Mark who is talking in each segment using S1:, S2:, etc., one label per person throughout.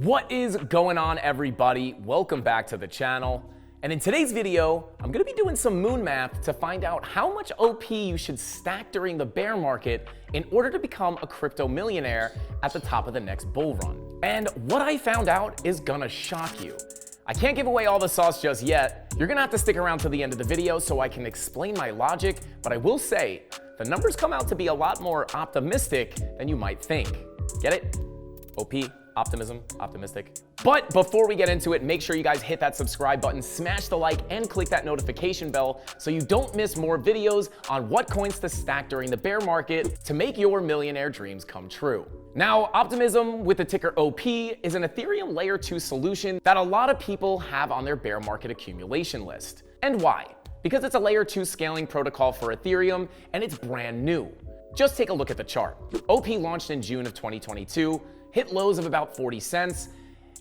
S1: What is going on, everybody? Welcome back to the channel. And in today's video, I'm gonna be doing some moon math to find out how much OP you should stack during the bear market in order to become a crypto millionaire at the top of the next bull run. And what I found out is gonna shock you. I can't give away all the sauce just yet. You're gonna have to stick around to the end of the video so I can explain my logic, but I will say, the numbers come out to be a lot more optimistic than you might think. Get it? OP, optimism, optimistic. But before we get into it, make sure you guys hit that subscribe button, smash the like, and click that notification bell so you don't miss more videos on what coins to stack during the bear market to make your millionaire dreams come true. Now, Optimism with the ticker OP is an Ethereum Layer 2 solution that a lot of people have on their bear market accumulation list. And why? Because it's a Layer 2 scaling protocol for Ethereum and it's brand new. Just take a look at the chart. OP launched in June of 2022, hit lows of about 40 cents,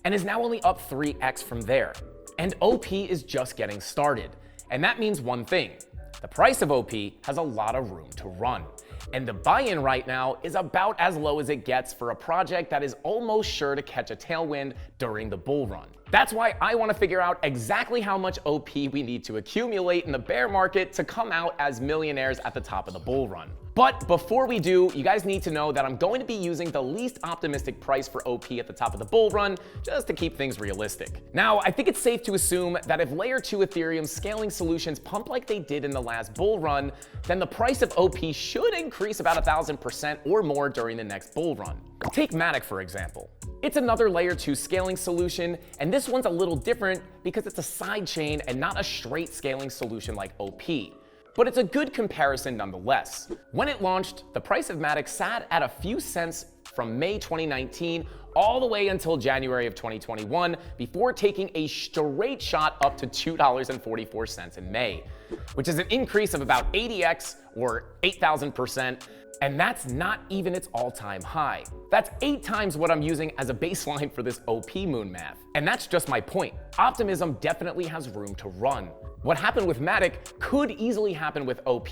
S1: and is now only up 3x from there. And OP is just getting started. And that means one thing. The price of OP has a lot of room to run. And the buy-in right now is about as low as it gets for a project that is almost sure to catch a tailwind during the bull run. That's why I want to figure out exactly how much OP we need to accumulate in the bear market to come out as millionaires at the top of the bull run. But before we do, you guys need to know that I'm going to be using the least optimistic price for OP at the top of the bull run, just to keep things realistic. Now, I think it's safe to assume that if Layer 2 Ethereum scaling solutions pump like they did in the last bull run, then the price of OP should increase about 1,000% or more during the next bull run. Take Matic, for example. It's another Layer 2 scaling solution, and this one's a little different because it's a sidechain and not a straight scaling solution like OP. But it's a good comparison nonetheless. When it launched, the price of Matic sat at a few cents from May 2019 all the way until January of 2021 before taking a straight shot up to $2.44 in May, which is an increase of about 80x or 8,000%. And that's not even its all-time high. That's 8 times what I'm using as a baseline for this OP moon math. And that's just my point. Optimism definitely has room to run. What happened with Matic could easily happen with OP,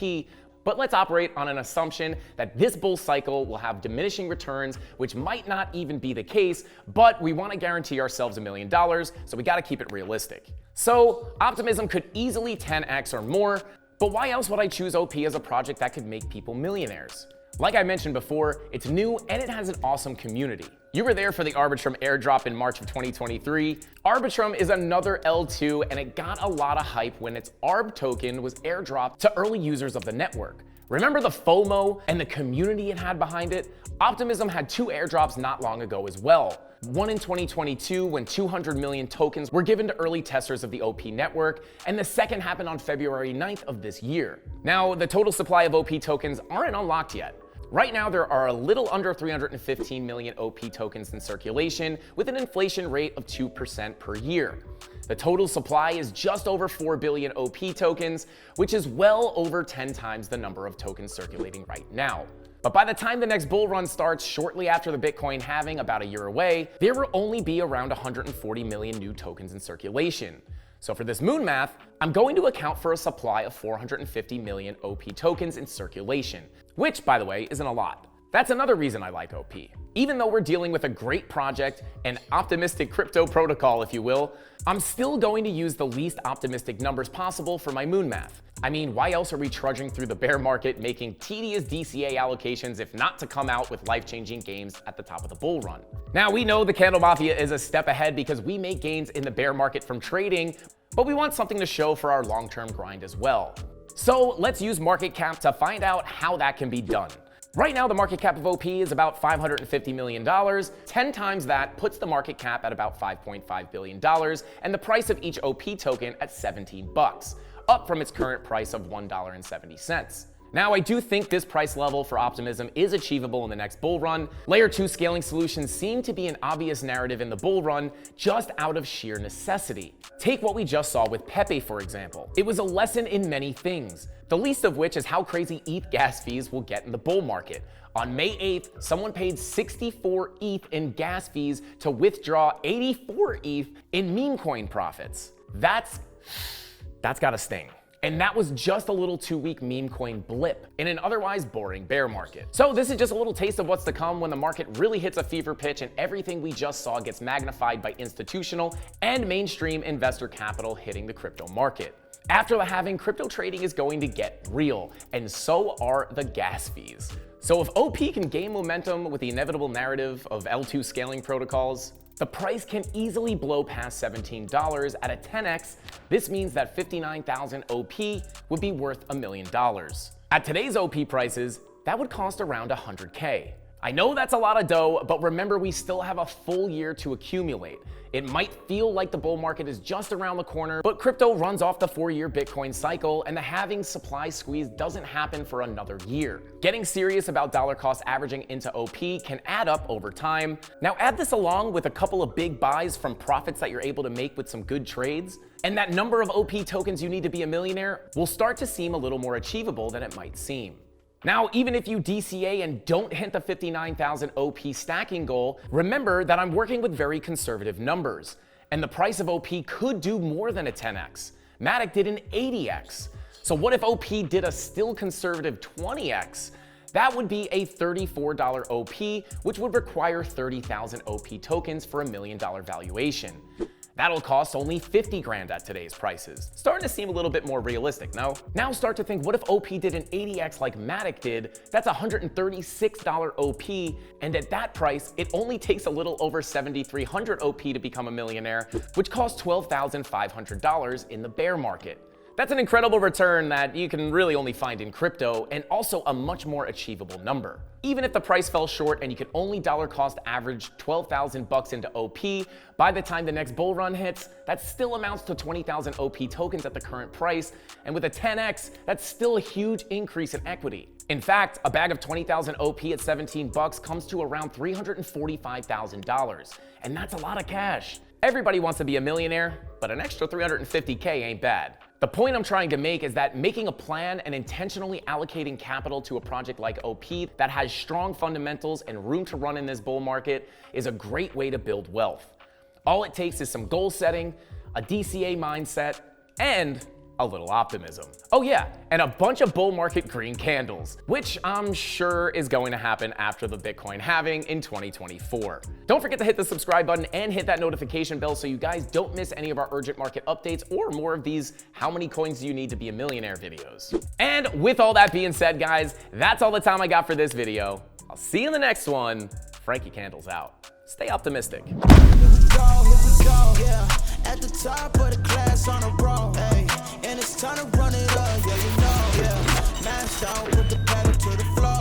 S1: but let's operate on an assumption that this bull cycle will have diminishing returns, which might not even be the case, but we want to guarantee ourselves $1 million, so we got to keep it realistic. So Optimism could easily 10x or more, but why else would I choose OP as a project that could make people millionaires? Like I mentioned before, it's new and it has an awesome community. You were there for the Arbitrum airdrop in March of 2023. Arbitrum is another L2 and it got a lot of hype when its ARB token was airdropped to early users of the network. Remember the FOMO and the community it had behind it? Optimism had 2 airdrops not long ago as well. One in 2022 when 200 million tokens were given to early testers of the OP network, and the second happened on February 9th of this year. Now, the total supply of OP tokens aren't unlocked yet. Right now, there are a little under 315 million OP tokens in circulation with an inflation rate of 2% per year. The total supply is just over 4 billion OP tokens, which is well over 10 times the number of tokens circulating right now. But by the time the next bull run starts, shortly after the Bitcoin halving about a year away, there will only be around 140 million new tokens in circulation. So for this moon math, I'm going to account for a supply of 450 million OP tokens in circulation, which, by the way, isn't a lot. That's another reason I like OP. Even though we're dealing with a great project, an optimistic crypto protocol, if you will, I'm still going to use the least optimistic numbers possible for my moon math. I mean, why else are we trudging through the bear market making tedious DCA allocations if not to come out with life-changing gains at the top of the bull run? Now, we know the CandleMafia is a step ahead because we make gains in the bear market from trading, but we want something to show for our long-term grind as well. So let's use market cap to find out how that can be done. Right now, the market cap of OP is about $550 million. 10 times that puts the market cap at about $5.5 billion, and the price of each OP token at 17 bucks, up from its current price of $1.70. Now, I do think this price level for Optimism is achievable in the next bull run. Layer 2 scaling solutions seem to be an obvious narrative in the bull run, just out of sheer necessity. Take what we just saw with Pepe, for example. It was a lesson in many things, the least of which is how crazy ETH gas fees will get in the bull market. On May 8th, someone paid 64 ETH in gas fees to withdraw 84 ETH in meme coin profits. That's gotta sting. And that was just a little 2-week meme coin blip in an otherwise boring bear market. So this is just a little taste of what's to come when the market really hits a fever pitch and everything we just saw gets magnified by institutional and mainstream investor capital hitting the crypto market. After the halving, crypto trading is going to get real, and so are the gas fees. So if OP can gain momentum with the inevitable narrative of L2 scaling protocols, the price can easily blow past $17 at a 10x. This means that 59,000 OP would be worth $1 million. At today's OP prices, that would cost around 100K. I know that's a lot of dough, but remember we still have a full year to accumulate. It might feel like the bull market is just around the corner, but crypto runs off the 4-year Bitcoin cycle, and the halving supply squeeze doesn't happen for another year. Getting serious about dollar cost averaging into OP can add up over time. Now add this along with a couple of big buys from profits that you're able to make with some good trades, and that number of OP tokens you need to be a millionaire will start to seem a little more achievable than it might seem. Now, even if you DCA and don't hit the 59,000 OP stacking goal, remember that I'm working with very conservative numbers, and the price of OP could do more than a 10x. Matic did an 80x. So what if OP did a still conservative 20x? That would be a $34 OP, which would require 30,000 OP tokens for $1 million valuation. That'll cost only 50 grand at today's prices. Starting to seem a little bit more realistic, no? Now start to think, what if OP did an 80x like Matic did? That's $136 OP, and at that price, it only takes a little over 7,300 OP to become a millionaire, which costs $12,500 in the bear market. That's an incredible return that you can really only find in crypto, and also a much more achievable number. Even if the price fell short and you could only dollar cost average 12,000 bucks into OP, by the time the next bull run hits, that still amounts to 20,000 OP tokens at the current price, and with a 10x, that's still a huge increase in equity. In fact, a bag of 20,000 OP at 17 bucks comes to around $345,000, and that's a lot of cash. Everybody wants to be a millionaire, but an extra 350K ain't bad. The point I'm trying to make is that making a plan and intentionally allocating capital to a project like OP that has strong fundamentals and room to run in this bull market is a great way to build wealth. All it takes is some goal setting, a DCA mindset, and a little optimism. Oh yeah, and a bunch of bull market green candles, which I'm sure is going to happen after the Bitcoin halving in 2024. Don't forget to hit the subscribe button and hit that notification bell so you guys don't miss any of our urgent market updates or more of these how many coins do you need to be a millionaire videos. And with all that being said, guys, that's all the time I got for this video. I'll see you in the next one. Frankie Candles out. Stay optimistic.
S2: Here we go, yeah. At the top of the class on a roll, hey. And it's time to run it up, yeah, you know, yeah. Mashed out with the pedal to the floor.